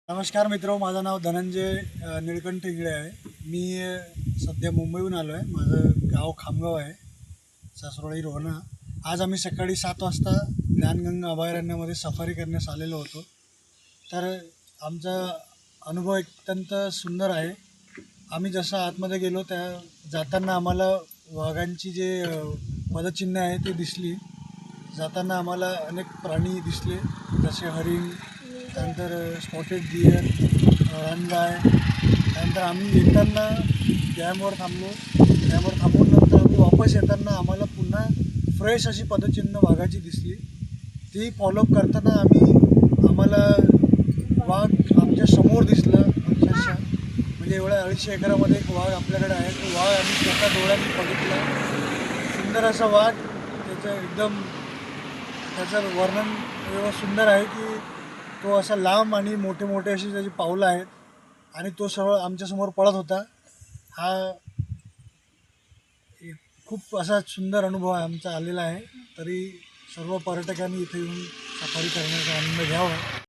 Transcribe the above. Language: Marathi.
नमस्कार मित्र, माझं नाव धनंजय निळकंठ इंगळे आहे। मी सध्या मुंबईहून आलो आहे। माझं गाव खामगाव आहे, सासरोळी रोहना। आज आम्ही सकाळी 7 वाजता ज्ञानगंगा अभयारण्यामध्ये सफारी करण्यास आलेलो होतो। तर आमचा अनुभव अत्यंत सुंदर आहे। आम्ही जसं आतमध्ये गेलो त्या जाताना आम्हाला वाघांची जे पदचिन्ह आहे ते दिसली। जाताना आम्हाला अनेक प्राणी दिसले, जसे हरिण, त्यानंतर स्पॉटेड डिअर, रानगाय। त्यानंतर आम्ही येताना डॅमवर थांबलो। डॅमवर थांबून नंतर आम्ही वापस येताना आम्हाला पुन्हा फ्रेश अशी पदचिन्ह वाघाची दिसली। ती फॉलोअप करताना आम्हाला वाघ आमच्या समोर दिसलं अक्षरशः। म्हणजे एवढ्या 250 एकरामध्ये एक वाघ आपल्याकडे आहे। तो वाघ आम्ही स्वतः डोळ्यांनी बघितला। सुंदर असा वाघ, त्याचं वर्णन एवढं सुंदर आहे की तो असा लांब आणि मोठे मोठे अशी त्याची पावलं आहेत आणि तो सरळ आमच्यासमोर पळत होता। हा एक खूप असा सुंदर अनुभव आमचा आलेला आहे। तरी सर्व पर्यटकांनी इथे येऊन सफारी करण्याचा आनंद घ्यावा।